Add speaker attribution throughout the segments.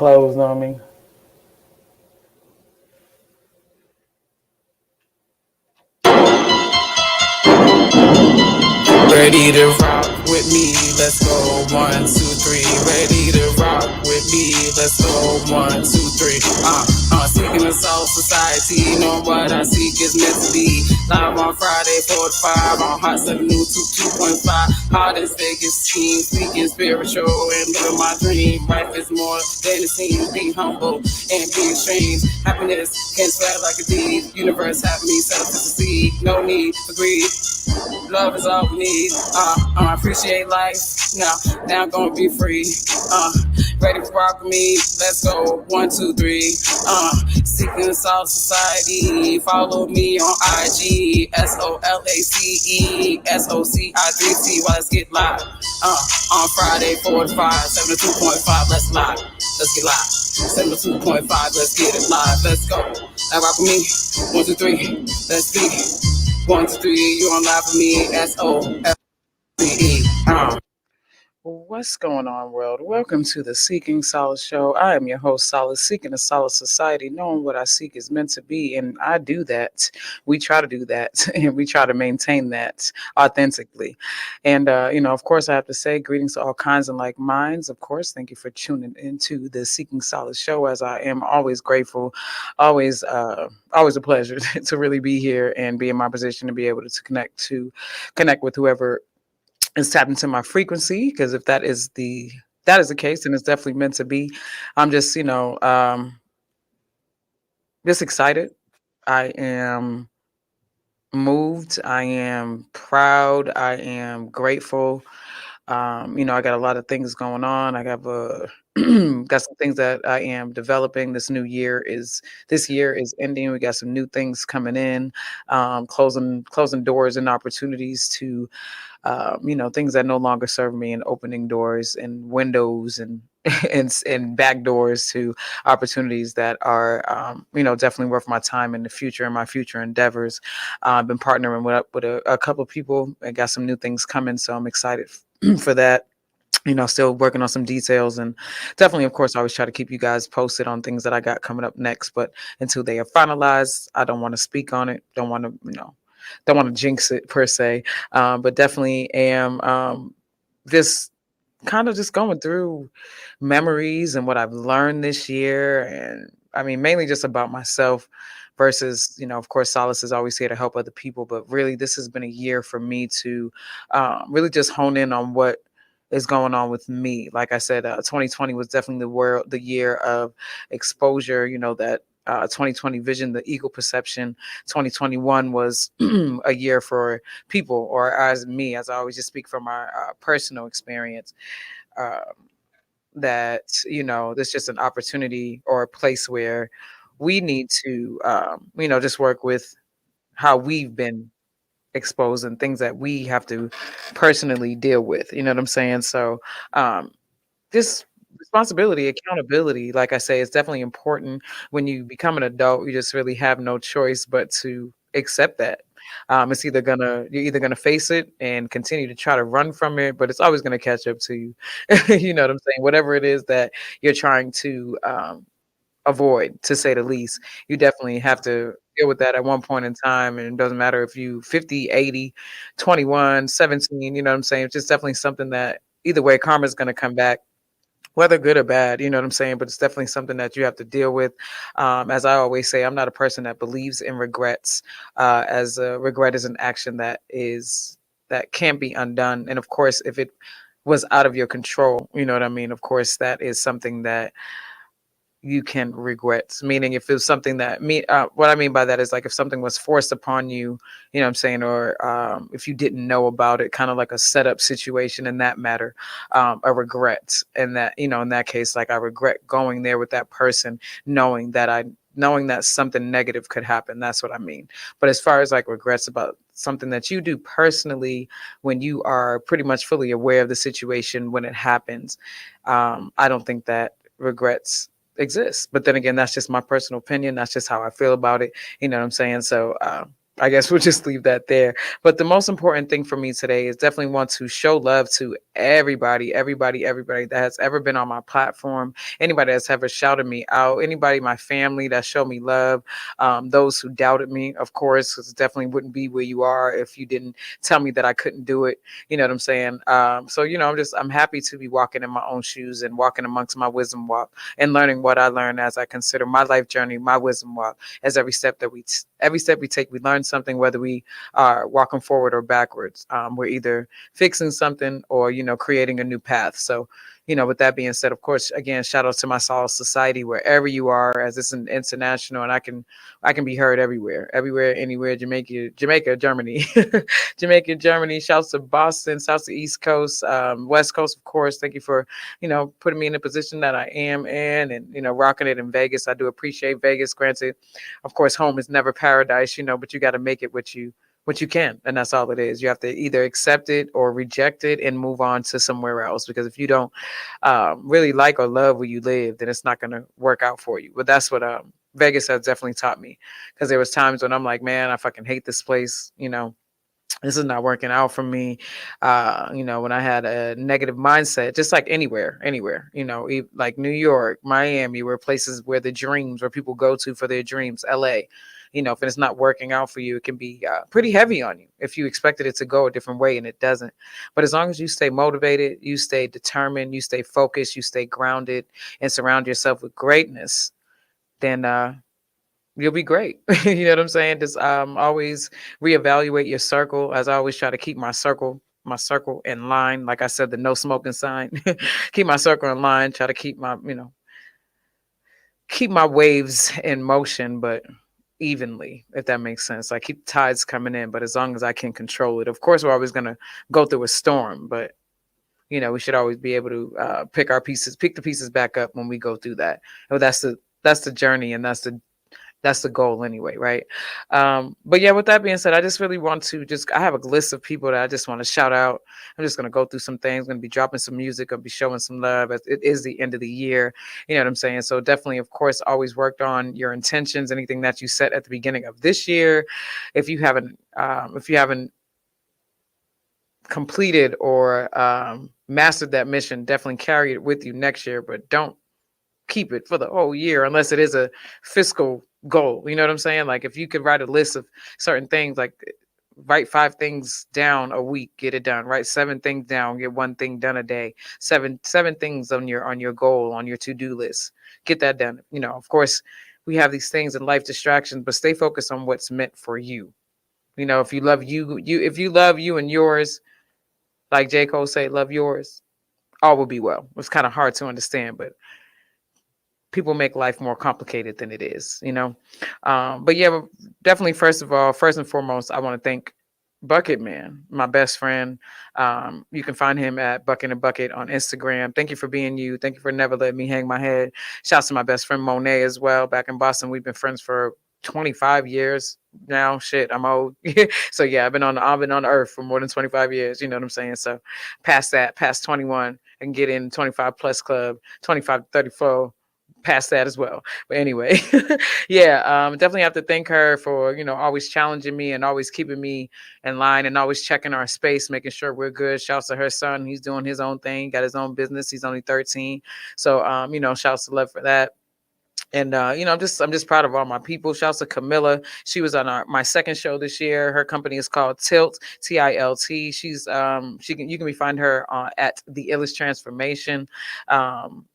Speaker 1: closed on me.
Speaker 2: Ready to rock with me, let's go. 1, 2, 3. Ready to rock with me, let's go. 1, 2, 3. Seeking a soul society, know what I seek is meant to be. Live on Friday, 4 to 5, on Hot 7 New 2.5. Hot as Vegas team, speaking spiritual and living my dream. Life is more than it seems. Be humble and be extreme. Happiness can spread like a deed. Universe have me set up to succeed. No need for greed. Love is all we need. Appreciate life. Now I'm gonna be free. Ready to rock with me. Let's go. 1, 2, 3. Seeking the South Society. Follow me on IG. SOLACE SOCI3C. Let's get live. On Friday, 4 to 5, 7 to 2.5. Let's live. Let's get live. 7 to 2.5. Let's get it live. Let's go. Now rock with me. 1, 2, 3. Let's be. 1, 2, 3, you on live with me. SOLCE.
Speaker 3: What's going on, world? Welcome to the Seeking Solace Show. I am your host, Solace, seeking a solid society, knowing what I seek is meant to be, and I do that. We try to do that, and we try to maintain that authentically. And, of course, I have to say greetings to all kinds and like minds. Of course, thank you for tuning into the Seeking Solace Show, as I am always grateful, always a pleasure to really be here and be in my position to be able to connect with whoever is tapped into my frequency, because if that is the case, then it's definitely meant to be. I'm just just excited. I am moved. I am proud. I am grateful. I got a lot of things going on. I got got some things that I am developing. This year is ending. We got some new things coming in, closing doors and opportunities to things that no longer serve me, and opening doors and windows and and back doors to opportunities that are definitely worth my time in the future and my future endeavors. I've been partnering with a couple of people and got some new things coming, so I'm excited for that. Still working on some details, and definitely, of course, I always try to keep you guys posted on things that I got coming up next. But until they are finalized, I don't want to speak on it. Don't want to jinx it per se. But definitely am just kind of just going through memories and what I've learned this year, and I mean mainly just about myself. Versus, of course, Solace is always here to help other people, but really, this has been a year for me to really just hone in on what is going on with me. Like I said, 2020 was definitely the year of exposure. That 2020 vision, the ego perception. 2021 was a year for people, or as me, as I always just speak from my personal experience. Um, that there's just an opportunity or a place where we need to just work with how we've been exposed and things that we have to personally deal with, you know what I'm saying? So um this responsibility, accountability, like I say, is definitely important. When you become an adult, you just really have no choice but to accept that. You're either gonna face it and continue to try to run from it, but it's always gonna catch up to you. You know what I'm saying? Whatever it is that you're trying to avoid, to say the least, you definitely have to deal with that at one point in time. And it doesn't matter if you 50, 80, 21, 17, you know what I'm saying? It's just definitely something that either way, karma's gonna come back, whether good or bad, you know what I'm saying? But it's definitely something that you have to deal with. As I always say, I'm not a person that believes in regrets, as regret is an action that can't be undone. And of course, if it was out of your control, you know what I mean? Of course, that is something that you can regret. Meaning, if it's something that what I mean by that is, like, if something was forced upon you, you know what I'm saying, or if you didn't know about it, kind of like a setup situation in that matter, a regret. And that, in that case, like, I regret going there with that person, knowing that something negative could happen. That's what I mean. But as far as like regrets about something that you do personally, when you are pretty much fully aware of the situation when it happens, I don't think that regrets exist. But then again, that's just my personal opinion. That's just how I feel about it. You know what I'm saying? So I guess we'll just leave that there. But the most important thing for me today is definitely want to show love to everybody that has ever been on my platform, anybody that's ever shouted me out, anybody, my family that showed me love, those who doubted me, of course, because definitely wouldn't be where you are if you didn't tell me that I couldn't do it. You know what I'm saying? So, I'm happy to be walking in my own shoes and walking amongst my wisdom walk and learning what I learned as I consider my life journey, my wisdom walk, as every step we take, we learn something, whether we are walking forward or backwards. We're either fixing something or, creating a new path. So, with that being said, of course, again, shout out to my Solace Society, wherever you are, as it's an international, and I can be heard everywhere, anywhere. Jamaica, Germany, Jamaica, Germany. Shouts to Boston, shouts to East Coast, West Coast, of course. Thank you for, putting me in the position that I am in, and, rocking it in Vegas. I do appreciate Vegas. Granted, of course, home is never paradise, but you got to make it what you can, and that's all it is. You have to either accept it or reject it and move on to somewhere else, because if you don't really like or love where you live, then it's not going to work out for you. But that's what Vegas has definitely taught me, because there was times when I'm like, man, I fucking hate this place. This is not working out for me. When I had a negative mindset, just like anywhere, like New York, Miami, where places where the dreams, where people go to for their dreams, LA, if it's not working out for you, it can be pretty heavy on you if you expected it to go a different way and it doesn't. But as long as you stay motivated, you stay determined, you stay focused, you stay grounded, and surround yourself with greatness, then you'll be great. You know what I'm saying? Just always reevaluate your circle. As I always try to keep my circle in line. Like I said, the no smoking sign. Keep my circle in line. Try to keep my waves in motion, but evenly, if that makes sense. Like keep tides coming in, but as long as I can control it. Of course, we're always gonna go through a storm, but we should always be able to pick the pieces back up when we go through that. Oh, that's the journey, and that's the goal anyway, right? But yeah, with that being said, I just really want to I have a list of people that I just want to shout out. I'm just going to go through some things, going to be dropping some music, going to be showing some love, as it is the end of the year. You know what I'm saying? So definitely, of course, always worked on your intentions, anything that you set at the beginning of this year. If you haven't completed or mastered that mission, definitely carry it with you next year, but don't keep it for the whole year unless it is a fiscal goal. You know what I'm saying? Like if you could write a list of certain things, like write 5 things down a week, get it done. Write 7 things down, get 1 thing done a day. Seven things on your goal, on your to-do list. Get that done. Of course, we have these things in life distractions, but stay focused on what's meant for you. If you love if you love you and yours, like J. Cole say, love yours, all will be well. It's kind of hard to understand, but people make life more complicated than it is. But yeah, definitely, first and foremost, I want to thank Bucket Man, my best friend. You can find him at Bucket and Bucket on Instagram. Thank you for being you. Thank you for never letting me hang my head. Shouts to my best friend Monet as well, back in Boston. We've been friends for 25 years now. Shit, I'm old. So yeah, I've been on Earth for more than 25 years. You know what I'm saying? So past 21, and get in 25 plus club, 25 to 34, past that as well. But anyway, yeah, definitely have to thank her for always challenging me and always keeping me in line and always checking our space, making sure we're good. Shouts to her son, he's doing his own thing, got his own business. He's only 13, so shouts to love for that. And I'm just proud of all my people. Shouts to Camilla. She was on my second show this year. Her company is called Tilt, TILT. You can find her at the Illest Transformation.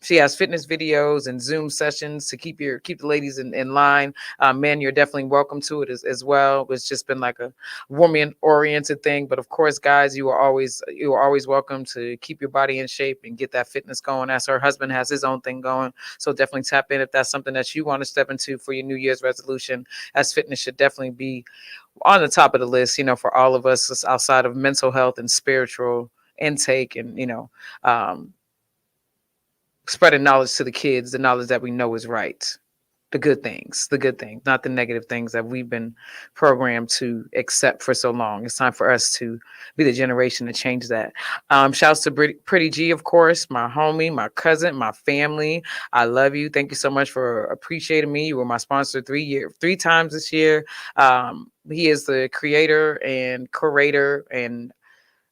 Speaker 3: She has fitness videos and Zoom sessions to keep the ladies in line. Men, you're definitely welcome to it as well. It's just been like a woman oriented thing, but of course, guys, you are always welcome to keep your body in shape and get that fitness going. As her husband has his own thing going, so definitely tap in if that's something that you want to step into for your New Year's resolution, as fitness should definitely be on the top of the list, for all of us outside of mental health and spiritual intake, and, um, spreading knowledge to the kids, the knowledge that we know is right. the good things, not the negative things that we've been programmed to accept for so long. It's time for us to be the generation to change that. Shouts to Pretty G, of course, my homie, my cousin, my family. I love you. Thank you so much for appreciating me. You were my sponsor 3 times this year. He is the creator and curator and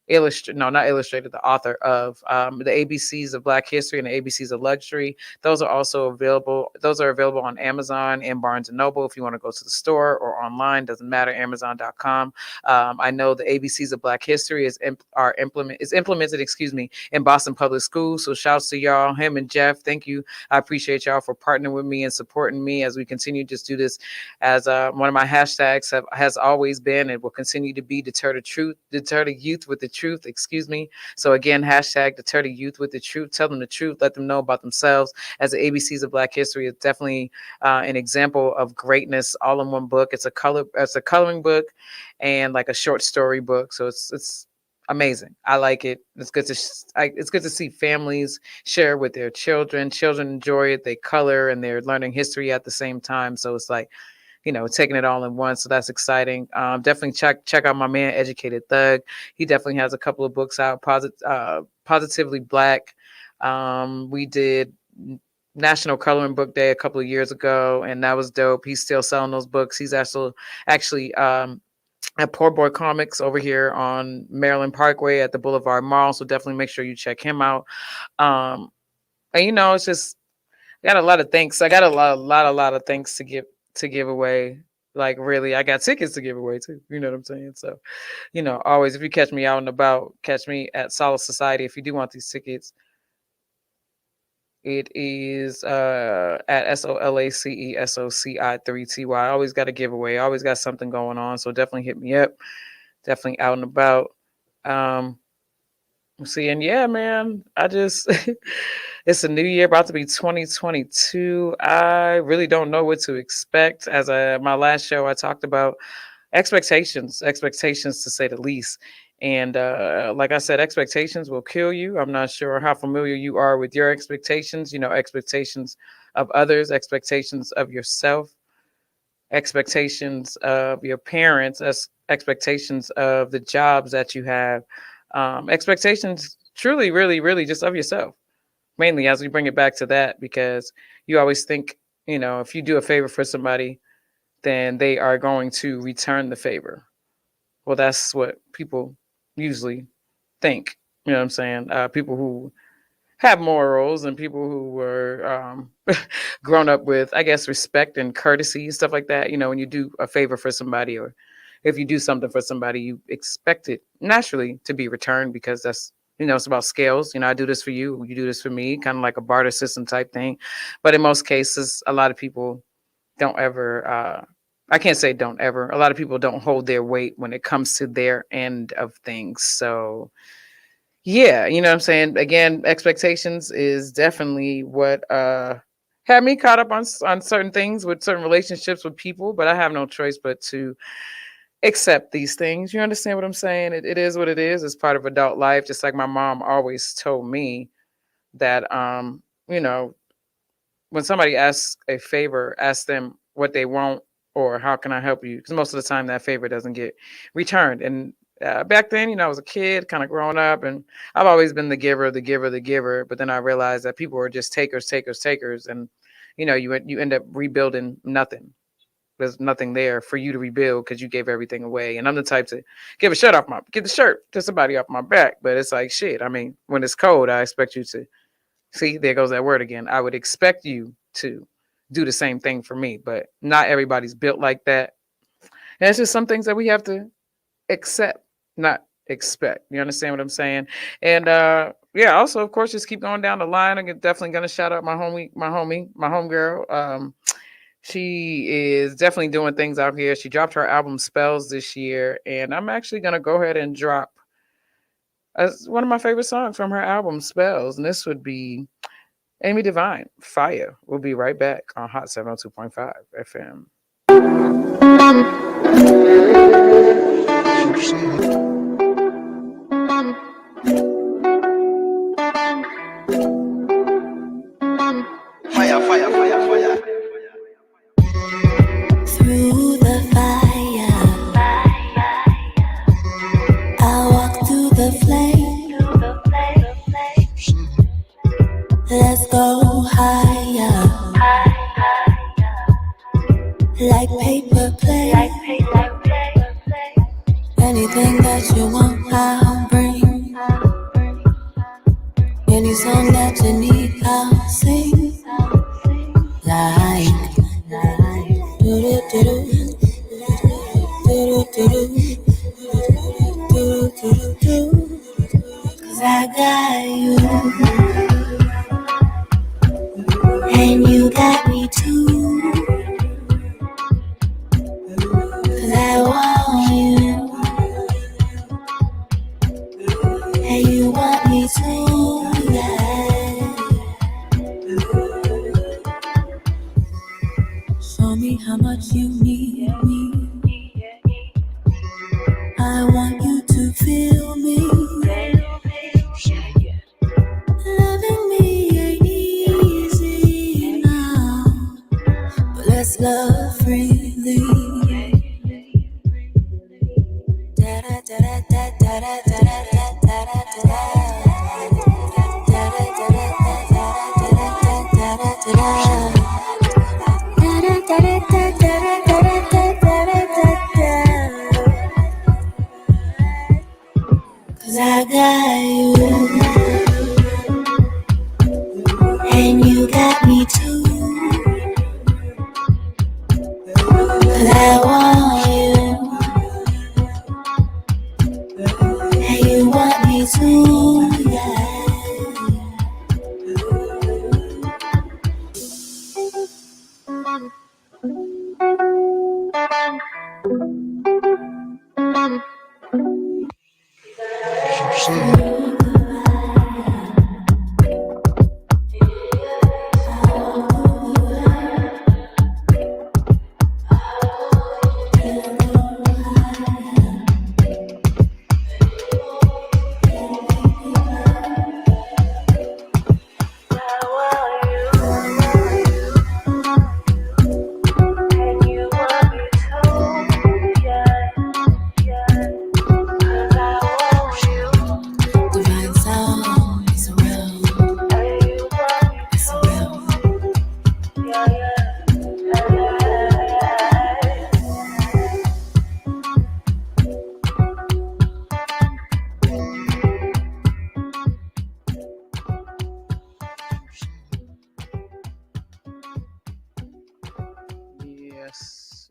Speaker 3: not illustrated, the author of the ABCs of Black History and the ABCs of Luxury. Those are also available. Those are available on Amazon and Barnes and Noble if you want to go to the store or online. Doesn't matter. Amazon.com. I know the ABCs of Black History is implemented. Excuse me, in Boston Public Schools. So shouts to y'all, him and Jeff. Thank you. I appreciate y'all for partnering with me and supporting me as we continue to just do this. As one of my hashtags has always been and will continue to be, deter the youth with the truth, excuse me. So again, hashtag deter the youth with the truth. Tell them the truth. Let them know about themselves. As the ABCs of Black History is definitely an example of greatness, all in one book. It's a coloring book and like a short story book. So it's amazing. I like it. It's good to see families share with their children. Children enjoy it. They color and they're learning history at the same time. So it's like, taking it all in one. So that's exciting. Definitely check out my man, Educated Thug. He definitely has a couple of books out. Positively Black. We did National Coloring Book Day a couple of years ago, and that was dope. He's still selling those books. He's actually at Poor Boy Comics over here on Maryland Parkway at the Boulevard Mall. So definitely make sure you check him out. And it's just I got a lot of thanks. I got a lot of thanks to give away. Like really, I got tickets to give away too. You know what I'm saying? So, always if you catch me out and about, catch me at Solace Society. If you do want these tickets, it is at SOLACESOCI3TY. I always got a giveaway. I always got something going on. So definitely hit me up. Definitely out and about. See, and yeah, man, it's a new year, about to be 2022. I really don't know what to expect. As my last show, I talked about expectations to say the least. And like I said, expectations will kill you. I'm not sure how familiar you are with your expectations, expectations of others, expectations of yourself, expectations of your parents, expectations of the jobs that you have, expectations truly, really, really just of yourself. Mainly as we bring it back to that, because you always think, if you do a favor for somebody, then they are going to return the favor. Well, that's what people usually think. You know what I'm saying? People who have morals and people who were grown up with, I guess, respect and courtesy, stuff like that. When you do a favor for somebody or if you do something for somebody, you expect it naturally to be returned because that's, it's about scales. I do this for you, you do this for me, kind of like a barter system type thing. But in most cases, a lot of people don't ever, I can't say don't ever, a lot of people don't hold their weight when it comes to their end of things. So, yeah, you know what I'm saying? Again, expectations is definitely what had me caught up on certain things with certain relationships with people, but I have no choice but to accept these things. You understand what I'm saying? It is what it is. It's part of adult life. Just like my mom always told me that, when somebody asks a favor, ask them what they want or how can I help you? Because most of the time that favor doesn't get returned. And back then, I was a kid, kind of growing up, and I've always been the giver, the giver, the giver. But then I realized that people are just takers, takers, takers, and you end up rebuilding nothing. There's nothing there for you to rebuild because you gave everything away. And I'm the type to give the shirt to somebody off my back. But it's like shit. I mean, when it's cold, I expect you to see. There goes that word again. I would expect you to do the same thing for me, but not everybody's built like that. And it's just some things that we have to accept, not expect. You understand what I'm saying? And yeah, also of course just keep going down the line. I'm definitely gonna shout out my homegirl. She is definitely doing things out here. She dropped her album Spells this year, and I'm actually gonna go ahead and drop one of my favorite songs from her album Spells, and this would be Amy Divine, Fire. We'll be right back on Hot 702.5 FM.
Speaker 1: Fire, fire, fire, fire.
Speaker 2: like paper play. Anything that you want, I'll bring. Any song that you need, I'll sing. Like do do do do do do do do. 'Cause I got you, and you got me too. 'Cause I want you, and you want me too. Yeah. Show me how much you need me. I want you to feel me. Loving me ain't easy now, but let's love freely. Da da da da da da da da da da da Cause I got you, and you got me too. 'Cause I want you, and you want me too. Yeah.
Speaker 3: Yes.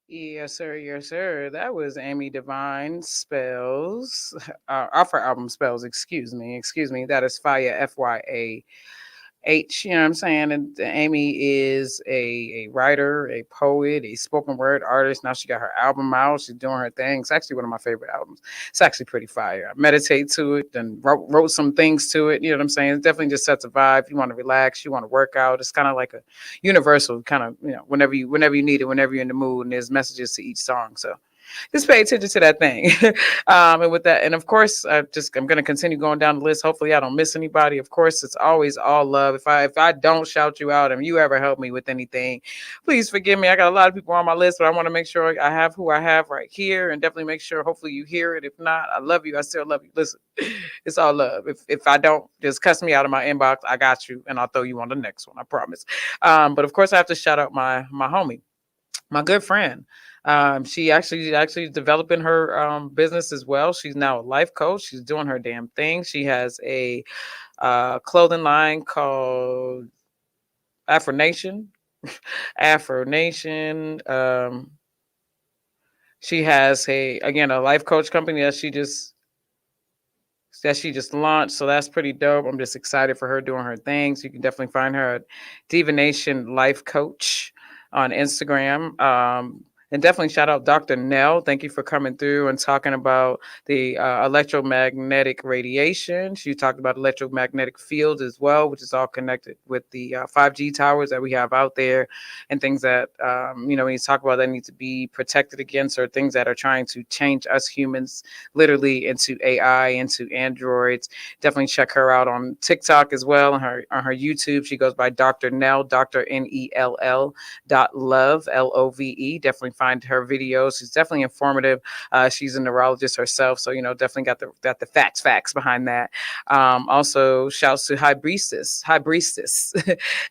Speaker 3: Yes, sir. Yes, sir. That was Amy Divine Spells. Off her album Spells, excuse me. Excuse me. That is Fire, Fya. You know what I'm saying? And Amy is a writer, a poet, a spoken word artist. Now she got her album out. She's doing her thing. It's actually one of my favorite albums. It's actually pretty fire. I meditate to it and wrote some things to it. You know what I'm saying? It definitely just sets a vibe. You want to relax, you want to work out. It's kind of like a universal kind of, whenever you need it, whenever you're in the mood, and there's messages to each song. So just pay attention to that thing. And with that, and of course, I'm going to continue going down the list. Hopefully, I don't miss anybody. Of course, it's always all love. If I don't shout you out and you ever help me with anything, please forgive me. I got a lot of people on my list, but I want to make sure I have who I have right here, and definitely make sure. Hopefully, you hear it. If not, I love you. I still love you. Listen, it's all love. If I don't, just cuss me out of my inbox. I got you, and I'll throw you on the next one. I promise. But of course, I have to shout out my homie, my good friend. She actually developing her business as well. She's now a life coach. She's doing her damn thing. She has a clothing line called Afro Nation. Afro Nation. She has a life coach company that she just launched. So that's pretty dope. I'm just excited for her doing her thing. So you can definitely find her at Diva Nation Life Coach on Instagram. And definitely shout out Dr. Nell. Thank you for coming through and talking about the electromagnetic radiation. She talked about electromagnetic fields as well, which is all connected with the 5G towers that we have out there, and things that, when you talk about that need to be protected against, or things that are trying to change us humans literally into AI, into androids. Definitely check her out on TikTok as well, on her YouTube. She goes by Dr. Nell, Dr. Nell .love, LOVE. Definitely find her videos. She's definitely informative. She's a neurologist herself, so definitely got the facts behind that. Also, shouts to High Priestess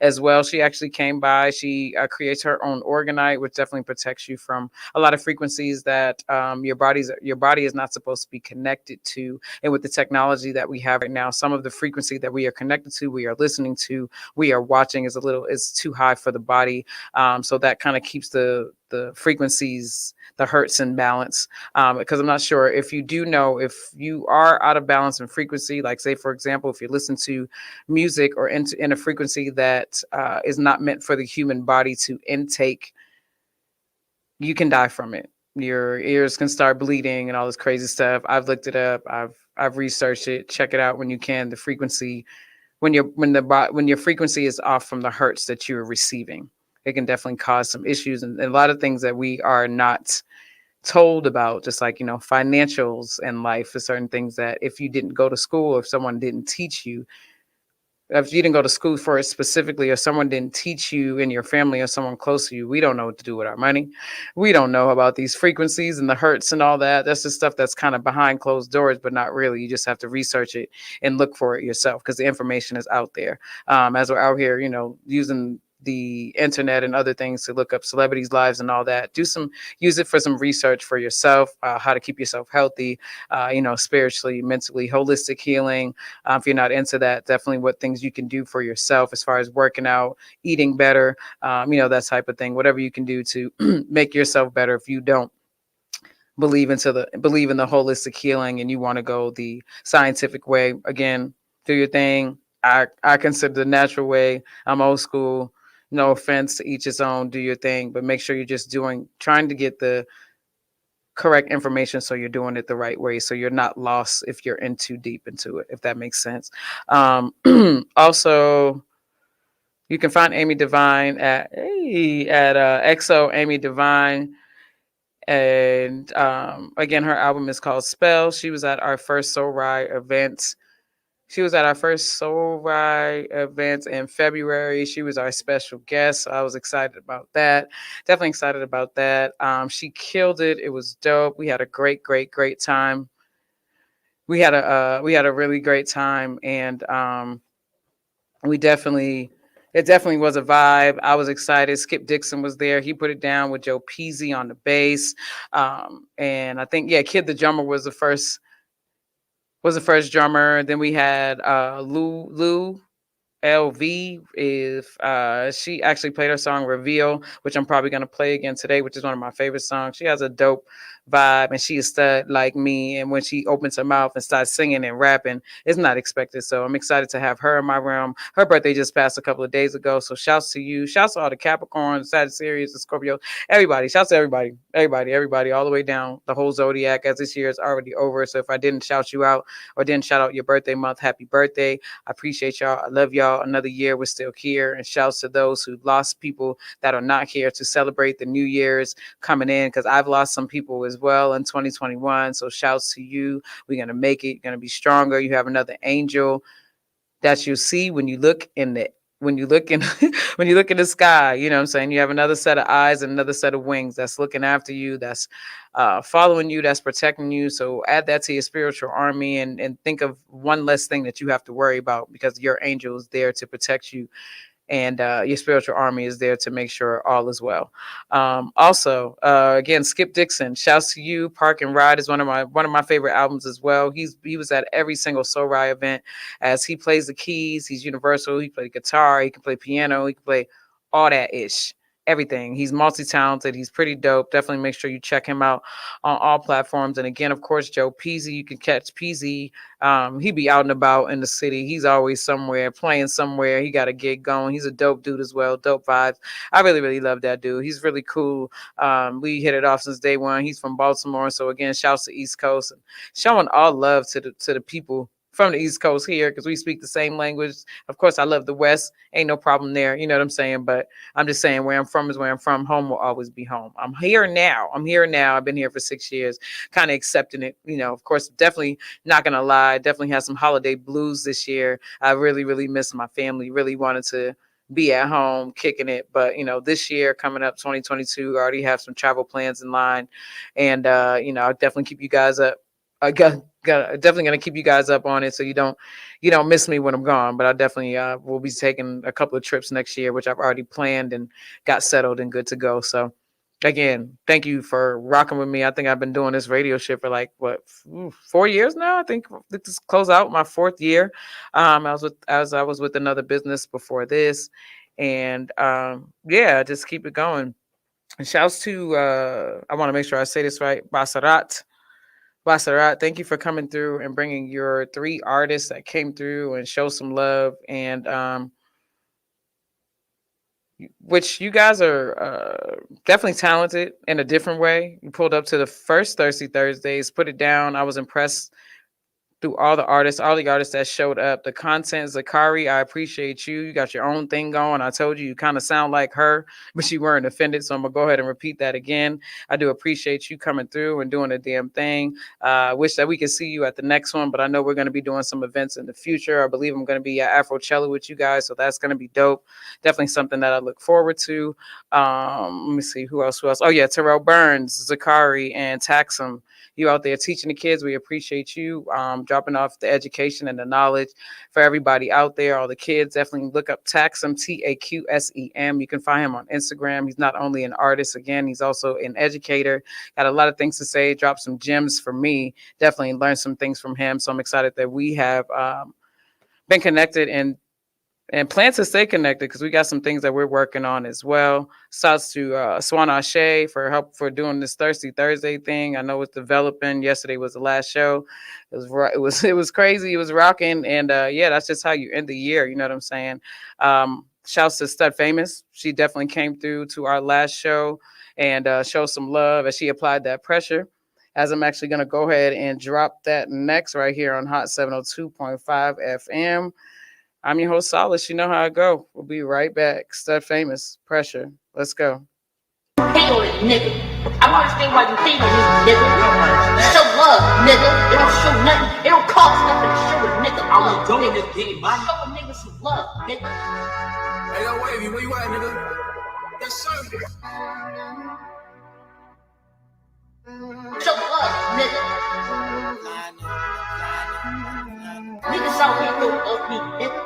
Speaker 3: as well. She actually came by. She creates her own orgonite, which definitely protects you from a lot of frequencies that your body is not supposed to be connected to. And with the technology that we have right now, some of the frequency that we are connected to, we are listening to, we are watching is too high for the body. So that kind of keeps the frequencies, the hertz in balance. Because I'm not sure if you do know if you are out of balance in frequency, like say for example, if you listen to music or in a frequency that is not meant for the human body to intake, you can die from it. Your ears can start bleeding and all this crazy stuff. I've looked it up. I've researched it. Check it out when you can. The frequency when your frequency is off from the hertz that you're receiving, it can definitely cause some issues and a lot of things that we are not told about, just like financials in life, for certain things that if you didn't go to school, or if someone didn't teach you, if you didn't go to school for it specifically, or someone didn't teach you in your family or someone close to you, we don't know what to do with our money. We don't know about these frequencies and the hertz and all that. That's just stuff that's kind of behind closed doors, but not really. You just have to research it and look for it yourself because the information is out there. As we're out here, using the internet and other things to look up celebrities' lives and all that. Use it for some research for yourself, how to keep yourself healthy, spiritually, mentally, holistic healing. If you're not into that, definitely what things you can do for yourself as far as working out, eating better, that type of thing. Whatever you can do to make yourself better. If you don't believe in the holistic healing and you want to go the scientific way, again, do your thing. I consider the natural way. I'm old school. No offense, to each his own. Do your thing, but make sure you're just trying to get the correct information so you're doing it the right way, so you're not lost if you're in too deep into it, if that makes sense. Also, you can find Amy Divine at EXO Amy Divine. And again, her album is called Spell. She was at our first Soul Ride event. She was at our first Soul Ride event in February. She was our special guest. So I was excited about that. Definitely excited about that. She killed it. It was dope. We had a great time. We had a really great time, and we definitely it definitely was a vibe. I was excited. Skip Dixon was there. He put it down with Joe Peasy on the bass. And I think Kid the drummer was the first drummer. Then we had Lou LV. If she actually played her song Reveal, which I'm probably gonna play again today, which is one of my favorite songs. She has a dope vibe and she is stud like me. And when she opens her mouth and starts singing and rapping, it's not expected. So I'm excited to have her in my realm. Her birthday just passed a couple of days ago. So shouts to you. Shouts to all the Capricorns, Sagittarius, and Scorpio. Everybody. Shouts to everybody, all the way down the whole zodiac, as this year is already over. So if I didn't shout you out or didn't shout out your birthday month, happy birthday. I appreciate y'all. I love y'all. Another year, we're still here. And shouts to those who lost people that are not here to celebrate the New Year's coming in, because I've lost some people as well in 2021. So shouts to you. We're going to make it. You're going to be stronger. You have another angel that you see when you look in the when you look in when you look in the sky. You know what I'm saying? You have another set of eyes and another set of wings that's looking after you, that's following you, that's protecting you. So add that to your spiritual army, and think of one less thing that you have to worry about, because your angel is there to protect you, and your spiritual army is there to make sure all is well. Also, again, Skip Dixon, shouts to you. Park and Ride is one of my favorite albums as well. He was at every single Soul Ride event, as he plays the keys. He's universal. He plays guitar. He can play piano. He can play all that ish. Everything. He's multi-talented. He's pretty dope. Definitely make sure you check him out on all platforms. And again, of course, Joe Peasy. You can catch Peasy. He be out and about in the city. He's always somewhere, playing somewhere. He got a gig going. He's a dope dude as well. Dope vibes. I really, really love that dude. He's really cool. We hit it off since day one. He's from Baltimore. So again, shouts to East Coast, and showing all love to the people from the East Coast here, because we speak the same language. Of course, I love the West. Ain't no problem there. You know what I'm saying? But I'm just saying, where I'm from is where I'm from. Home will always be home. I'm here now. I've been here for 6 years, kind of accepting it. Of course, definitely not going to lie. Definitely had some holiday blues this year. I really, really missed my family. Really wanted to be at home kicking it. But, this year coming up, 2022, I already have some travel plans in line. And, I'll definitely keep you guys up. I definitely going to keep you guys up on it so you don't miss me when I'm gone. But I definitely will be taking a couple of trips next year, which I've already planned and got settled and good to go. So again, thank you for rocking with me. I think I've been doing this radio shit for like 4 years now. I think this close out my fourth year. I was with another business before this, and yeah, just keep it going. And shouts to I want to make sure I say this right, Basarat. Basarat, thank you for coming through and bringing your 3 artists that came through and show some love. And which you guys are definitely talented in a different way. You pulled up to the first Thirsty Thursdays, put it down. I was impressed through all the artists that showed up. The content, Zakari, I appreciate you. You got your own thing going. I told you kind of sound like her, but you weren't offended. So I'm going to go ahead and repeat that again. I do appreciate you coming through and doing the damn thing. I wish that we could see you at the next one, but I know we're going to be doing some events in the future. I believe I'm going to be at Afrochella with you guys. So that's going to be dope. Definitely something that I look forward to. Let me see who else. Oh yeah, Terrell Burns, Zakari, and Taxum. You out there teaching the kids. We appreciate you dropping off the education and the knowledge for everybody out there. All the kids, definitely look up Taxum, Taqsem. You can find him on Instagram. He's not only an artist, again, he's also an educator. Got a lot of things to say. Drop some gems for me. Definitely learn some things from him. So I'm excited that we have been connected and plan to stay connected because we got some things that we're working on as well. Shouts to Swan Ashe for help for doing this Thirsty Thursday thing. I know it's developing. Yesterday was the last show. It was crazy. It was rocking, and yeah, that's just how you end the year. You know what I'm saying? Shouts to Stud Famous. She definitely came through to our last show and showed some love as she applied that pressure. As I'm actually going to go ahead and drop that next right here on Hot 702.5 FM. I'm your host, Solace. You know how I go. We'll be right back. Stud Famous, Pressure. Let's go.
Speaker 1: Hate on it, nigga. I don't understand why you hate on me, nigga. Show love, nigga. It don't show nothing. It don't cost nothing to show a nigga love. Show a nigga some love, nigga.
Speaker 2: Hey, yo, Wavy, where you at, nigga? Yes, sir.
Speaker 1: Show love, nigga. Niggas out here don't love me, nigga.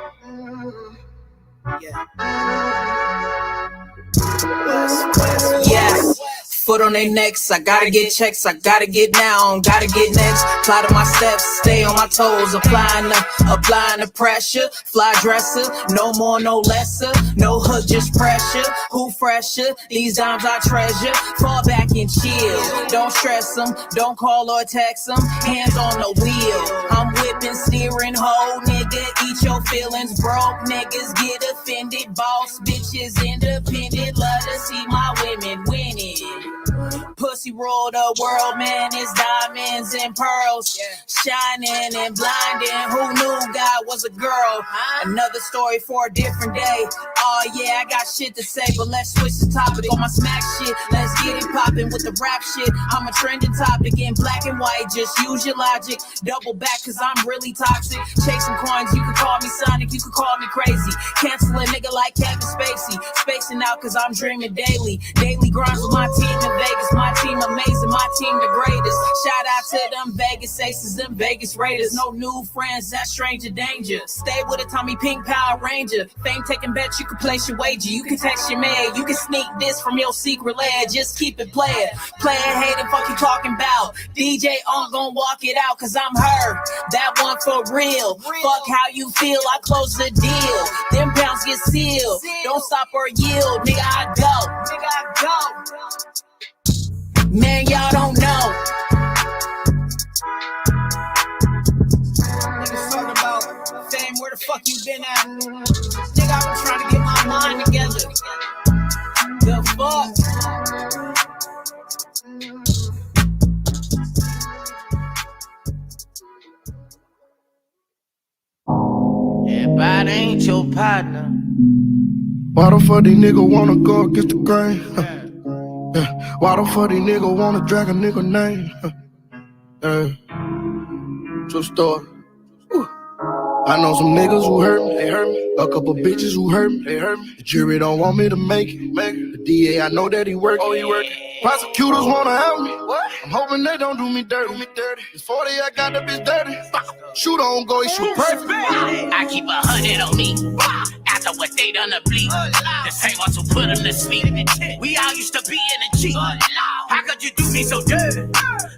Speaker 4: Yes. Foot on their necks, I gotta get checks, I gotta get down, gotta get next. Fly to my steps, stay on my toes, applying the pressure. Fly dresser, no more, no lesser, no hook, just pressure. Who fresher? These dimes I treasure. Fall back and chill, don't stress them, don't call or text them. Hands on the wheel, I'm whipping, steering, hold, nigga. Eat your feelings, broke niggas get offended. Boss bitches independent, love to see my women winning. Pussy rule the world, man, it's diamonds and pearls, shining and blinding. Who knew God was a girl? Another story for a different day. Oh yeah, I got shit to say, but let's switch the topic on my smack shit. Let's get it poppin' with the rap shit. I'm a trending topic in black and white, just use your logic. Double back cause I'm really toxic. Chasing coins, you can call me Sonic, you can call me crazy. Cancel a nigga like Kevin Spacey. Spacing out cause I'm dreaming daily. Daily grinds with my team in Vegas. My team amazing, my team the greatest. Shout out to them Vegas Aces, them Vegas Raiders. No new friends, that's stranger danger. Stay with a Tommy Pink Power Ranger. Fame taking bets, you can place your wager. You can text your man, you can sneak this from your secret lair. Just keep it player. Player hating, fuck you talking about. DJ gon' walk it out cause I'm her. That one for real. Fuck how you feel, I close the deal. Them pounds get sealed. Don't stop or yield, nigga, I go. Man, y'all don't know. Niggas talking about fame, where the fuck you been at? Nigga, I've been trying to get my mind together. The fuck? Everybody ain't your partner.
Speaker 5: Why the fuck these niggas wanna go against the grain? Yeah. Why the fuck these niggas wanna drag a nigga name? True story. I know some niggas who hurt me, they hurt me. A couple bitches who hurt me, they hurt me. The jury don't want me to make it. The DA, I know that he working. Oh, he working. Prosecutors wanna help me. What? I'm hoping they don't do me dirty. It's 40, I got the bitch dirty. Shoot on go, he shoot perfect.
Speaker 4: I keep 100 on me. After what they done to bleed. The same ones who put them to sleep. We all used to be in the G. How could you do me so dirty?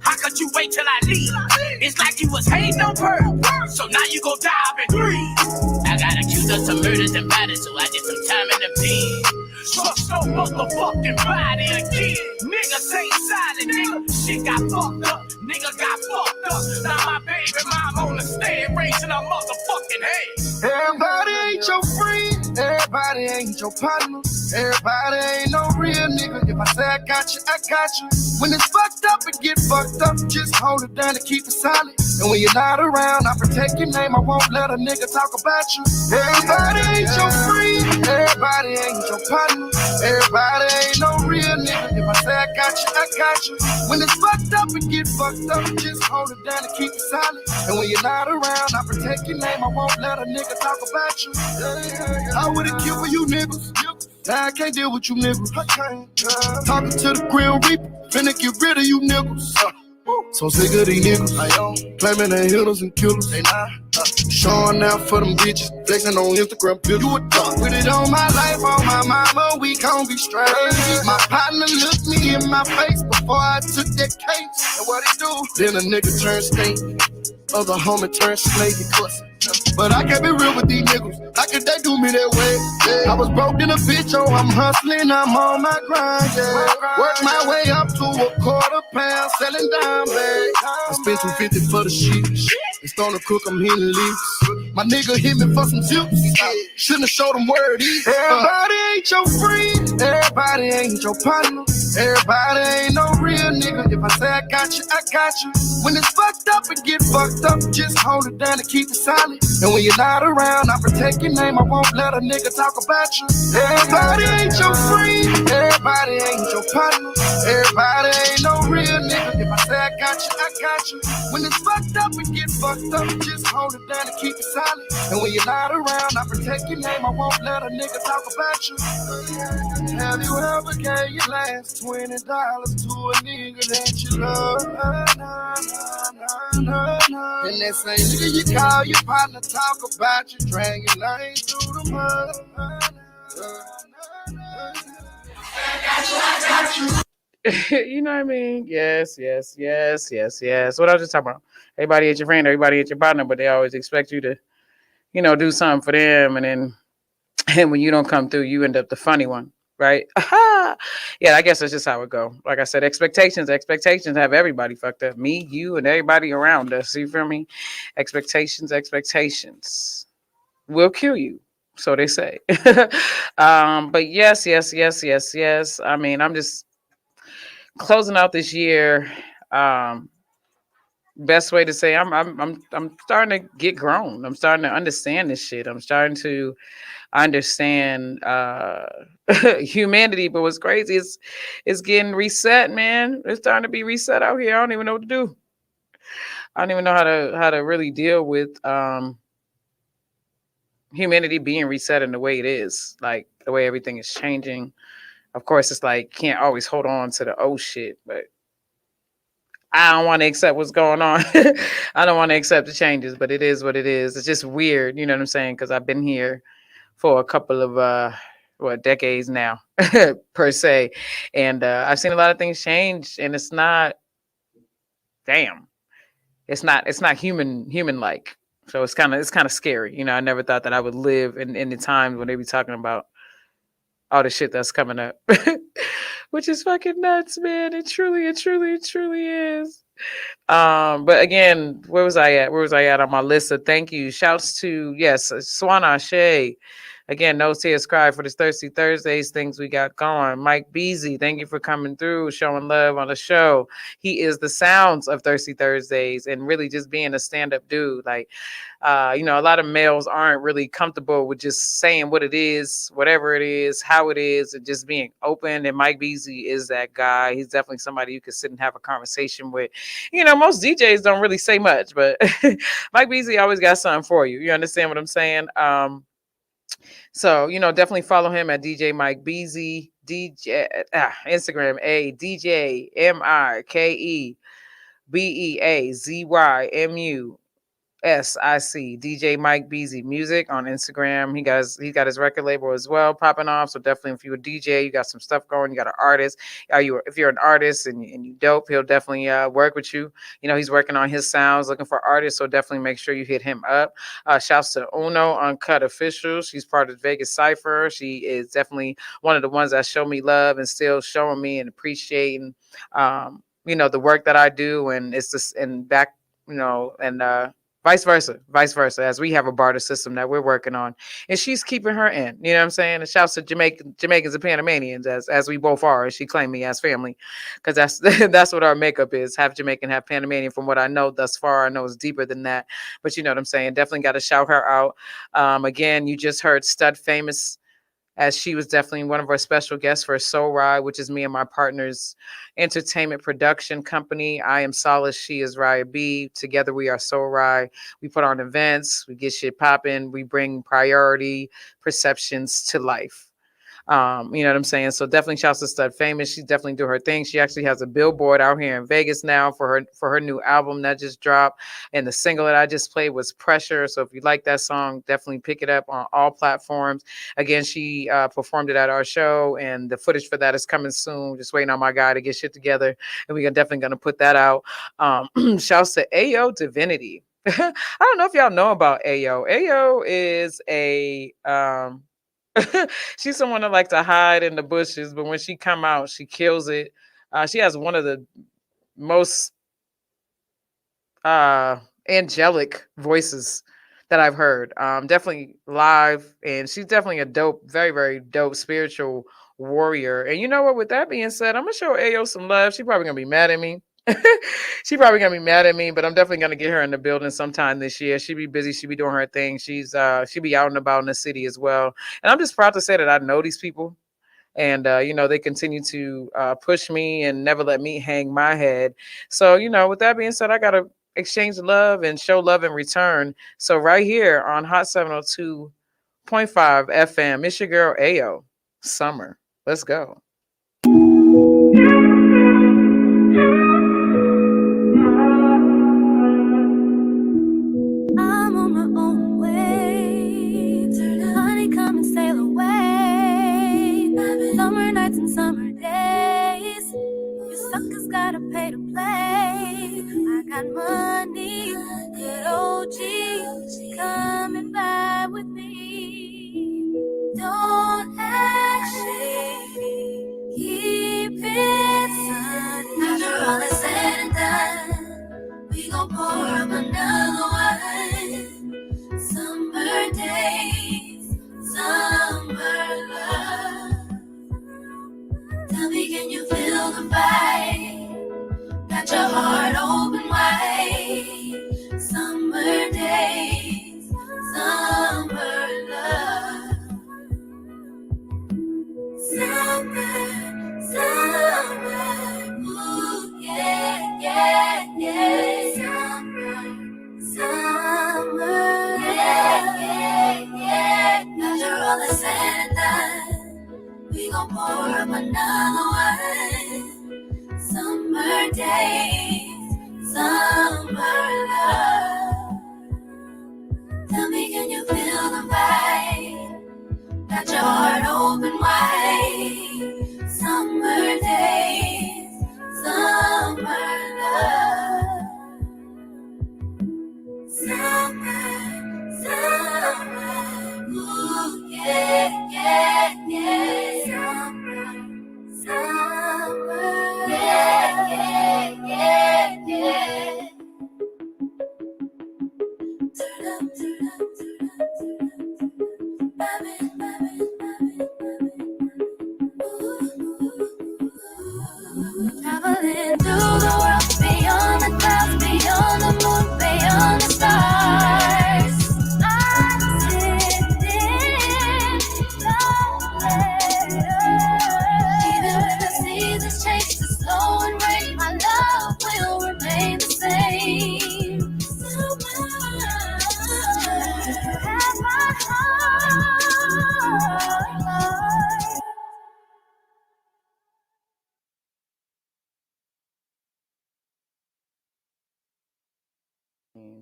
Speaker 4: How could you wait till I leave? It's like you was hating on purpose. So now you gon' die up and breathe. I got accused of some murders and bodies, so I did some time in the pen. So motherfucking body again. Niggas ain't silent, nigga. Shit got fucked up. Nigga got fucked up. Now my baby mom on the stand raising her motherfucking head.
Speaker 5: Everybody ain't your friend. Everybody ain't your partner. Everybody ain't no real nigga. If I say I got you, I got you. When it's fucked up, it get fucked up. Just hold it down and keep it solid. And when you're not around, I protect your name. I won't let a nigga talk about you. Everybody ain't your friend. Everybody ain't your partner. Everybody ain't no real nigga. If I say I got you, I got you. When it's fucked up, it get fucked up. Just hold it down and keep it solid. And when you're not around, I protect your name. I won't let a nigga talk about you. I would've killed for you niggas. Now I can't deal with you niggas. Talking to the Grim Reaper, finna get rid of you niggas. So sick of these niggas, claiming they hitters and killers. They not showing out for them bitches, flexing on Instagram pictures. You a dog with it on my life, on my mama, we gon' be straight. My partner looked me in my face before I took that case. And what he do? Then a nigga turned state, other homie turned slave. But I can't be real with these niggas. How could they do me that way? I was broke in a bitch, oh, I'm hustling, I'm on my grind, yeah. Work my way up to a quarter pound, selling dime bags. I spent $250 for the shit. It's on the cook, I'm hitting leaks. My nigga hit me for some tips. Shouldn't have showed him where it is. Everybody ain't your friend. Everybody ain't your partner. Everybody ain't no real nigga. If I say I got you, I got you. When it's fucked up, it get fucked up. Just hold it down and keep it solid. And when you're not around, I protect your name. I won't let a nigga talk about you. Everybody ain't your friend. Everybody ain't your partner. Everybody ain't no real nigga. If I say I got you, I got you. When it's fucked up, it get fucked up. Just hold it down and keep it solid. And when you're not around, I protect your name. I won't let a nigga talk about you. Have you ever gave your last $20 to a nigga that you love? And that same nigga you call your partner talk about you, drag your name through the mud.
Speaker 3: You know what I mean? Yes. What I was just talking about. Everybody ain't your friend, everybody ain't your partner, but they always expect you to, do something for them. And when you don't come through, you end up the funny one, right? Yeah, I guess that's just how it go. Like I said, expectations have everybody fucked up. Me, you, and everybody around us. You feel me? Expectations will kill you. So they say. But yes. I mean, I'm just closing out this year. Best way to say I'm starting to get grown. I'm starting to understand this shit. I'm starting to understand humanity. But what's crazy is it's getting reset, man. It's starting to be reset out here. I don't even know what to do. I don't even know how to really deal with humanity being reset in the way it is, like the way everything is changing. Of course, it's like can't always hold on to the old shit, but I don't want to accept what's going on. I don't want to accept the changes, but it is what it is. It's just weird, you know what I'm saying? Because I've been here for a couple of decades now, per se, and I've seen a lot of things change, and it's not, damn, it's not human like. So it's kind of scary, I never thought that I would live in the times when they be talking about all the shit that's coming up, which is fucking nuts, man. It truly is. But again, where was I at on my list of thank you? Shouts to, yes, Swana Shea, Again, no tears cry for this Thirsty Thursdays things we got going. Mike Beasy, thank you for coming through, showing love on the show. He is the sounds of Thirsty Thursdays and really just being a stand-up dude. Like, a lot of males aren't really comfortable with just saying what it is, whatever it is, how it is, and just being open. And Mike Beasy is that guy. He's definitely somebody you could sit and have a conversation with. Most DJs don't really say much, but Mike Beasy always got something for you. You understand what I'm saying? So, definitely follow him at DJ Mike Beasy, Instagram, DJ MikeBeazyMu. SIC DJ Mike Beasy Music on Instagram. He got his record label as well popping off. So definitely, if you're a DJ, you got some stuff going. You got an artist. If you're an artist and you dope, he'll definitely work with you. He's working on his sounds, looking for artists. So definitely make sure you hit him up. Shouts to Uno Uncut Official. She's part of Vegas Cypher. She is definitely one of the ones that show me love and still showing me and appreciating, the work that I do. And it's just and back, and vice versa, as we have a barter system that we're working on. And she's keeping her end. You know what I'm saying? And shouts to Jamaicans and Panamanians, as we both are, as she claimed me as family. Because that's what our makeup is. Half Jamaican, half Panamanian. From what I know thus far, I know it's deeper than that. But you know what I'm saying? Definitely got to shout her out. Again, you just heard Stud Famous, as she was definitely one of our special guests for Soul Ride, which is me and my partner's entertainment production company. I am Solace, she is Raya B. Together we are Soul Ride. We put on events, we get shit popping, we bring priority perceptions to life. You know what I'm saying? So definitely shouts to Stud Famous. She's definitely do her thing. She actually has a billboard out here in Vegas now for her new album that just dropped. And the single that I just played was Pressure. So if you like that song, definitely pick it up on all platforms. Again, she performed it at our show, and the footage for that is coming soon. Just waiting on my guy to get shit together, and we're definitely gonna put that out. Shouts to Ayo Divinity. I don't know if y'all know about Ayo. Ayo is a she's someone that like to hide in the bushes, but when she come out, she kills it. She has one of the most angelic voices that I've heard. Definitely live, and she's definitely a dope, very, very dope spiritual warrior. And you know what? With that being said, I'm gonna show Ayo some love. She's probably gonna be mad at me. She probably gonna be mad at me, but I'm definitely gonna get her in the building sometime this year. She be busy, she be doing her thing. She be out and about in the city as well. And I'm just proud to say that I know these people. And they continue to push me and never let me hang my head. So, with that being said, I gotta exchange love and show love in return. So right here on Hot 702.5 FM, it's your girl Ayo Summer. Let's go.
Speaker 6: Summer days, you suckers gotta pay to play. I got money, good OG, coming by with me. Don't act shady, keep it sunny. After all is said and done, we gon' pour up another one. Summer days, summer love. Tell me, can you feel the vibe? Got your heart open wide. Summer days, summer love. Summer, ooh, yeah, yeah, yeah. Summer, yeah, yeah, yeah. After all is said and done, we gon' pour up another one. Summer days,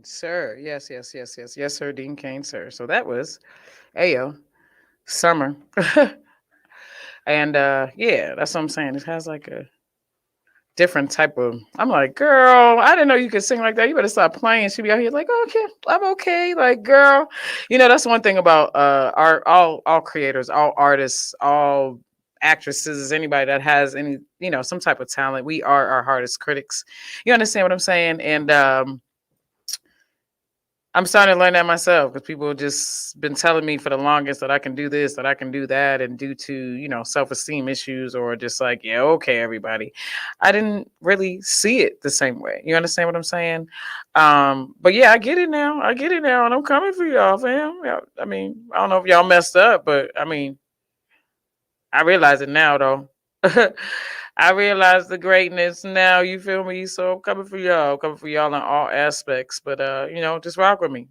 Speaker 3: Sir. Yes, yes, yes, yes. Yes, sir, Dean Kane, sir. So that was Ayo, Summer. And yeah, that's what I'm saying. It has like a different type of. I'm like, girl, I didn't know you could sing like that. You better stop playing. She be out here like, oh, okay, I'm okay. Like, girl, that's one thing about art. All creators, all artists, all actresses, anybody that has any, some type of talent. We are our hardest critics. You understand what I'm saying? And I'm starting to learn that myself because people just been telling me for the longest that I can do this, that I can do that, and due to self-esteem issues or just like yeah, okay, everybody, I didn't really see it the same way. You understand what I'm saying? But yeah, I get it now. I get it now, and I'm coming for y'all, fam. I mean, I don't know if y'all messed up, but I mean, I realize it now though. I realize the greatness now. You feel me? So I'm coming for y'all. I'm coming for y'all in all aspects. But just rock with me.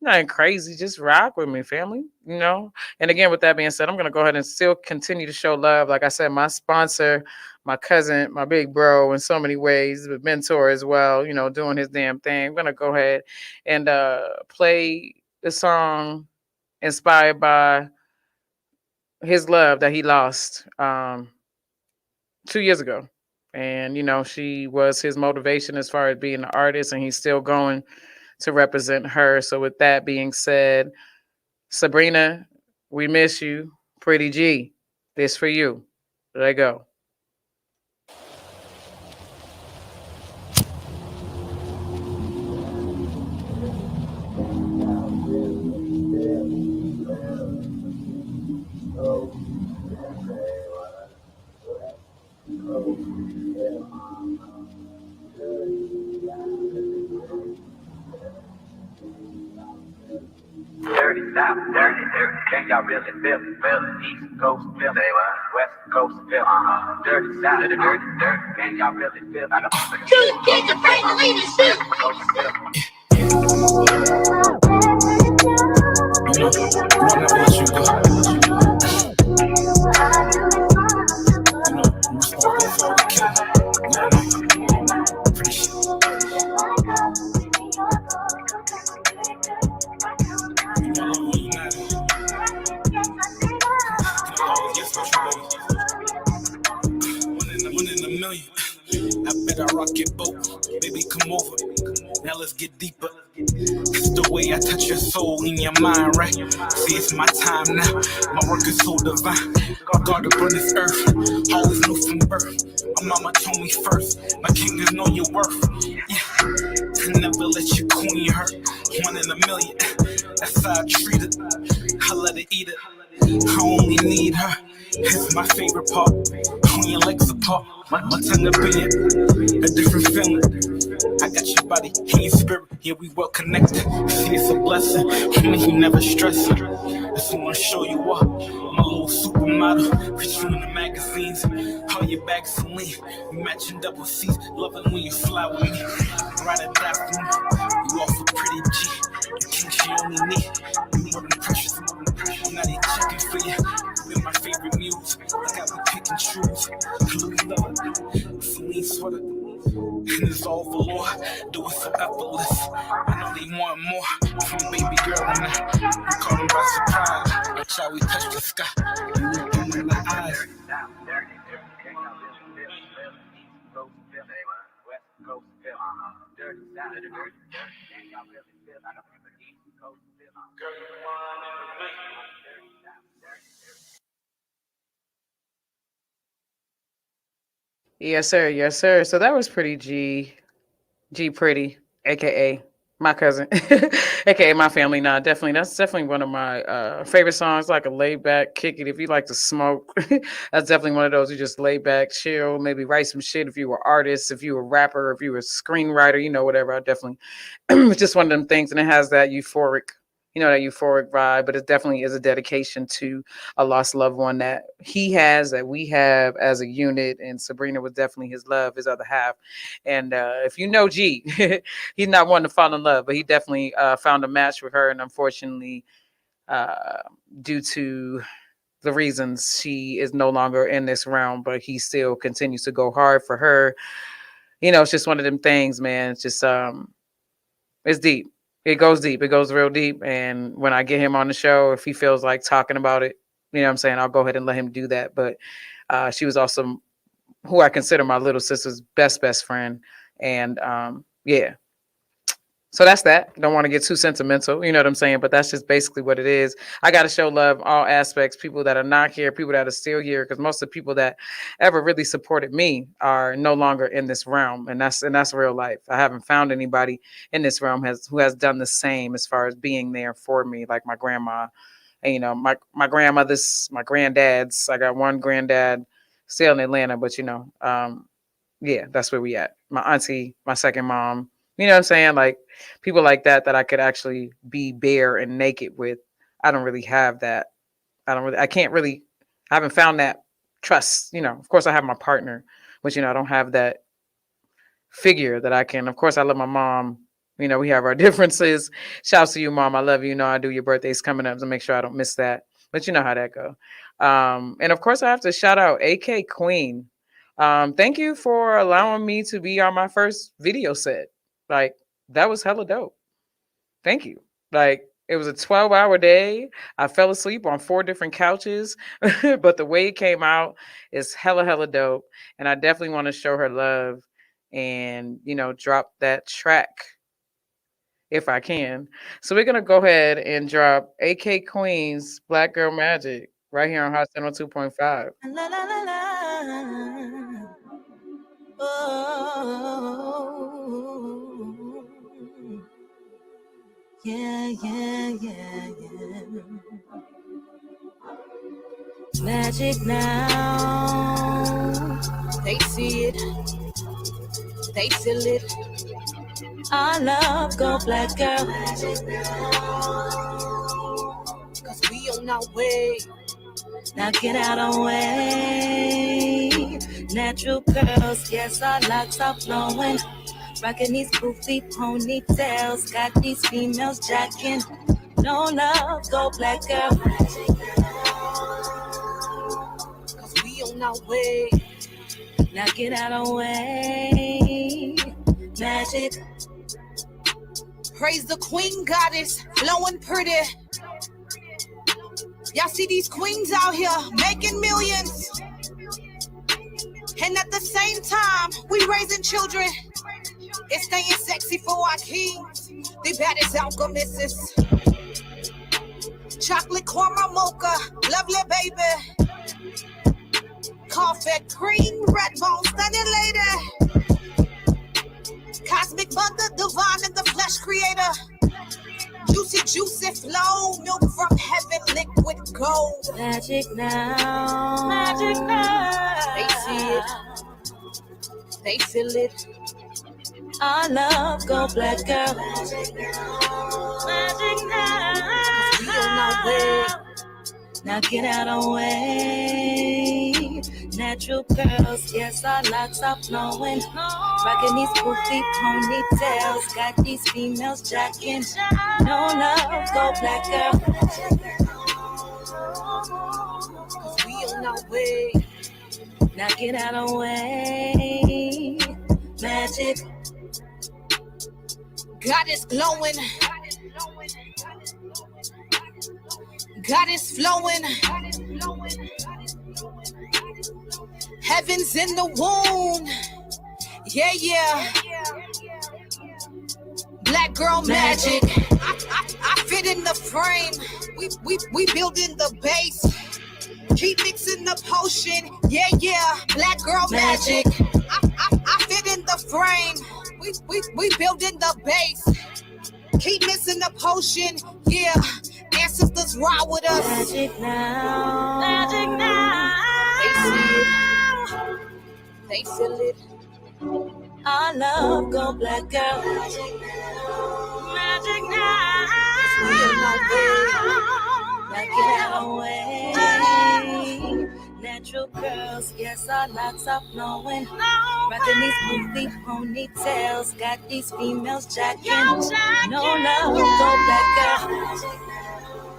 Speaker 3: Nothing crazy. Just rock with me, family. And again, with that being said, I'm gonna go ahead and still continue to show love. Like I said, my sponsor, my cousin, my big bro, in so many ways, the mentor as well. Doing his damn thing. I'm gonna go ahead and play the song inspired by his love that he lost 2 years ago. And she was his motivation as far as being an artist, and he's still going to represent her. So with that being said, Sabrina, we miss you. Pretty G, this for you. Let go.
Speaker 7: Dirty South, dirty, dirty. Can y'all really feel it? Feel it. East Coast, feel it. West Coast, feel it. Dirty South, dirty, dirty, dirty. Can y'all really feel it?
Speaker 1: Two kids afraid to leave the city.
Speaker 2: I'll never let you go. I'm responsible for all the killing. Pretty one in a million. I bet I rock your boat. Baby, come over. Now let's get deeper. It's the way I touch your soul in your mind, right? See, it's my time now. My work is so divine. God upon this earth, always knew from birth. My mama told me first, my kingdom know your worth. Yeah, I never let your queen hurt. One in a million, that's how I treat it. I let her eat it. I only need her. It's my favorite part. When your legs apart, my tongue up in it. A different feeling. I got your body and your spirit, yeah, we well connected. See, it's a blessing, me, you never stress it. I just wanna show you up, I'm a little supermodel. Put you in the magazines, all your bags are lean. We matching double C's, love it when you fly with me. Ride or die for me, you offer pretty G. The king she only need, you more than precious. I'm not even checking for you, you've been my favorite muse. Like I be picking shoes, Louis love, Celine sweater. And it's all for Lord, do it so effortless. I know they want more from baby girl and I. We caught them by surprise. That's how we touch the sky. You look them in the eyes.
Speaker 3: Yes, sir. Yes, sir. So that was pretty G Pretty, aka my cousin, aka my family. Nah, definitely. That's definitely one of my favorite songs. Like a laid back, kick it. If you like to smoke, that's definitely one of those. You just lay back, chill, maybe write some shit. If you were artist, if you were rapper, if you were screenwriter, whatever. I definitely it's just one of them things, and it has that euphoric. That euphoric vibe, but it definitely is a dedication to a lost loved one that he has, that we have as a unit. And Sabrina was definitely his love, his other half. And if you know G, he's not one to fall in love, but he definitely found a match with her. And unfortunately, uh, due to the reasons, she is no longer in this realm, but he still continues to go hard for her. It's just one of them things, man. It's just It's deep. It goes deep. It goes real deep. And when I get him on the show, if he feels like talking about it, you know what I'm saying, I'll go ahead and let him do that. But she was also who I consider my little sister's best friend. And yeah. So that's that. Don't want to get too sentimental, you know what I'm saying? But that's just basically what it is. I got to show love all aspects, people that are not here, people that are still here, because most of the people that ever really supported me are no longer in this realm, and that's real life. I haven't found anybody in this realm who has done the same as far as being there for me, like my grandma. And, you know, my grandmothers, my granddads. I got one granddad still in Atlanta, but yeah, that's where we at. My auntie, my second mom, you know what I'm saying? Like people like that I could actually be bare and naked with. I don't really have that. I haven't found that trust. You know, of course I have my partner, but I don't have that figure that I can. Of course I love my mom. You know, we have our differences. Shouts to you, mom. I love you. You know, I do. Your birthday's coming up, so make sure I don't miss that. But you know how that go. And of course I have to shout out AK Queen. Thank you for allowing me to be on my first video set. Like, that was hella dope. Thank you. Like, it was a 12-hour day. I fell asleep on 4 different couches, but the way it came out is hella dope. And I definitely want to show her love and, drop that track if I can. So we're going to go ahead and drop AK Queen's Black Girl Magic right here on Hot 102.5.
Speaker 4: La, la, la, la. Oh, yeah. Magic now. They see it. They feel it. Our love go black girl. Magic now. Cause we on our way. Now get out of the way. Natural girls, yes, our locks are flowing. Rocking these poofy ponytails. Got these females jacking. No love, go black girl. Cause we on our way. Now get out of the way. Magic. Praise the queen goddess, flowing pretty. Y'all see these queens out here making millions. And at the same time, we raising children. It's staying sexy for our kings. The baddest alchemists. Chocolate caramel mocha, lovely baby. Coffee cream, red bone, stunning lady. Cosmic mother, divine in the flesh creator. Juicy flow, milk from heaven, liquid gold. Magic now. Magic now. They see it. They feel it. Our love go black girl. Magic now. Magic now. We on our way. Now get out of the way. Natural girls, yes, our locks are flowing. Rocking these poofy ponytails. Got these females jacking. No love, go black girl. Cause we on our way. Now get out of the way. Magic. God is glowing. God is flowing. Heaven's in the womb. Yeah. Black girl magic. I fit in the frame. We building the base. Keep mixing the potion. Yeah. Black girl magic. I fit in the frame. We building the base. Keep mixing the potion. Yeah. Ancestors ride with us. Magic now. Magic now. They see it. They feel it. Our love go black girl. Magic now. Magic now. We on our way. Now get out of the way. Natural girls, yes, our locks are flowing. Rocking these poofy ponytails. Got these females jacking. No love, go black girl.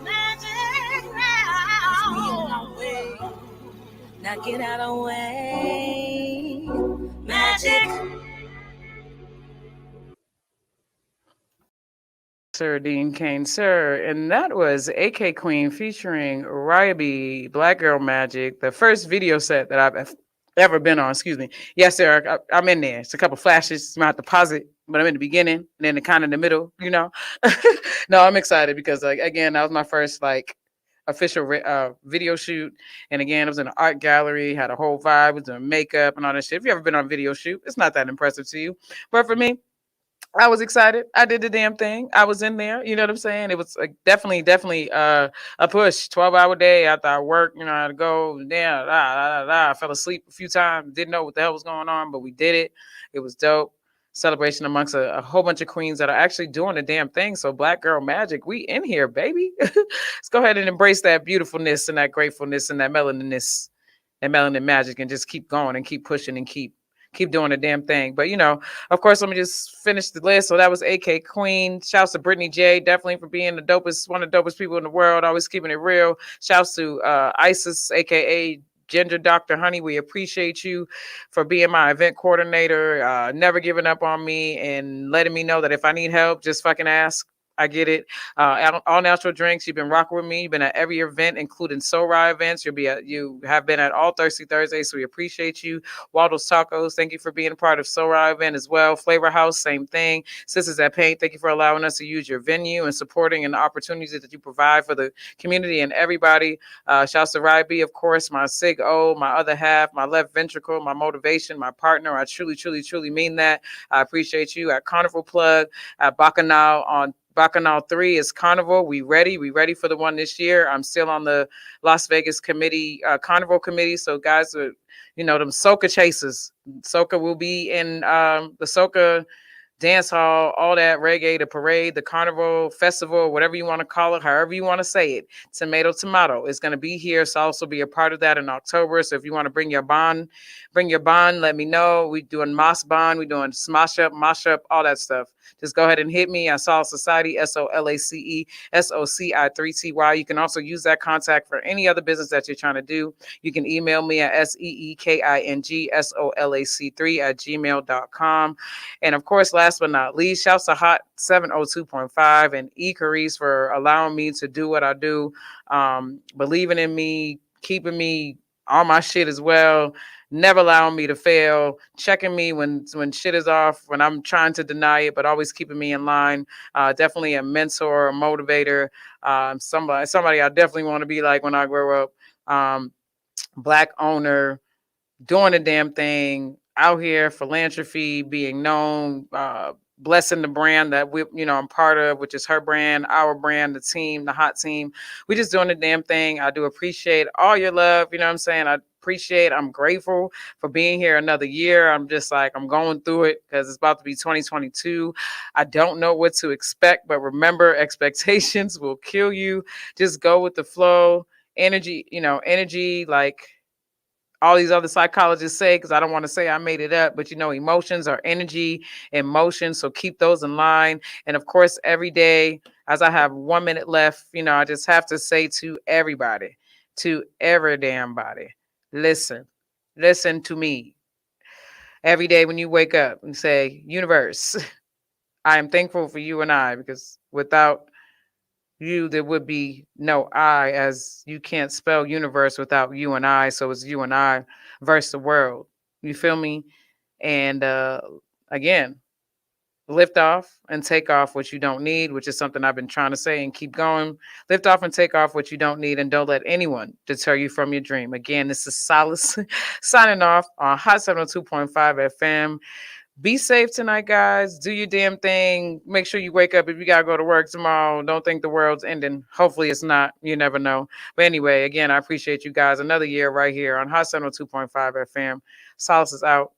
Speaker 4: Magic now. We on our way. Now get out of the way. Magic.
Speaker 3: Sir Dean Kane, sir. And that was AK Queen featuring Ryabi, Black Girl Magic, the first video set that I've ever been on. Excuse me. Yes, sir. I'm in there. It's a couple flashes. You might have to pause it, but I'm in the beginning and then kind of in the middle, you know. No, I'm excited because, like, again, that was my first, like, official video shoot. And again, it was in an art gallery, had a whole vibe, was doing makeup and all that shit. If you ever been on a video shoot, it's not that impressive to you. But for me, I was excited. I did the damn thing. I was in there. You know what I'm saying? It was like definitely a push. 12-hour day after I worked. You know, I had to go. Yeah, I fell asleep a few times. Didn't know what the hell was going on, but we did it. It was dope. Celebration amongst a whole bunch of queens that are actually doing the damn thing. So Black Girl Magic, we in here, baby. Let's go ahead and embrace that beautifulness and that gratefulness and that melaniness and melanin magic and just keep going and keep pushing and keep doing the damn thing. But you know, of course, let me just finish the list. So that was AK Queen. Shouts to Brittany J, definitely for being the dopest, one of the dopest people in the world, always keeping it real. Shouts to Isis, aka Ginger Dr. Honey. We appreciate you for being my event coordinator, never giving up on me and letting me know that if I need help, just fucking ask. I get it. All natural drinks. You've been rocking with me. You've been at every event, including Soul Ride events. You have been at all Thirsty Thursdays, so we appreciate you. Waldo's Tacos, thank you for being a part of Soul Ride event as well. Flavor House, same thing. Sisters at Paint, thank you for allowing us to use your venue and supporting and the opportunities that you provide for the community and everybody. Shouts to Ryby, of course, my Sig O, my other half, my left ventricle, my motivation, my partner. I truly mean that. I appreciate you. At Carnival Plug, at Bacchanal on Bacchanal 3 is Carnival. We ready for the one this year. I'm still on the Las Vegas committee, Carnival committee. So guys, you know, them soca chasers. Soca will be in the soca dance hall, all that reggae, the parade, the carnival, festival, whatever you want to call it, however you want to say it. Tomato is going to be here. So I'll also be a part of that in October. So if you want to bring your bond, let me know. We doing Moss Bond, we doing Smash Up, Mosh Up, all that stuff. Just go ahead and hit me at Solace Society, SOLACE SOCI3TY. You can also use that contact for any other business that you're trying to do. You can email me at SEEKINGSOLAC3@gmail.com. And of course, last but not least, shouts to Hot 702.5 and E. Carice for allowing me to do what I do, believing in me, keeping me on my shit as well, never allowing me to fail, checking me when shit is off, when I'm trying to deny it, but always keeping me in line. Definitely a mentor, a motivator, somebody I definitely want to be like when I grow up. Black owner, doing the damn thing, out here, philanthropy, being known, blessing the brand that I'm part of, which is her brand, our brand, the team, the hot team. We just doing the damn thing. I do appreciate all your love. You know what I'm saying? I'm grateful for being here another year. I'm just like, I'm going through it because it's about to be 2022. I don't know what to expect, but remember, expectations will kill you. Just go with the flow. Energy, like all these other psychologists say, because I don't want to say I made it up, but emotions are energy and motion. So keep those in line. And of course, every day, as I have 1 minute left, I just have to say to everybody, to every damn body, listen to me. Every day when you wake up and say, universe, I am thankful for you and I, because without you, there would be no I, as you can't spell universe without you and I. So it's you and I versus the world. You feel me? And again, lift off and take off what you don't need, which is something I've been trying to say and keep going. Lift off and take off what you don't need, and don't let anyone deter you from your dream. Again, this is Solace signing off on Hot 702.5 FM. Be safe tonight, guys. Do your damn thing. Make sure you wake up if you got to go to work tomorrow. Don't think the world's ending. Hopefully it's not. You never know. But anyway, again, I appreciate you guys. Another year right here on Hot 702.5 FM. Solace is out.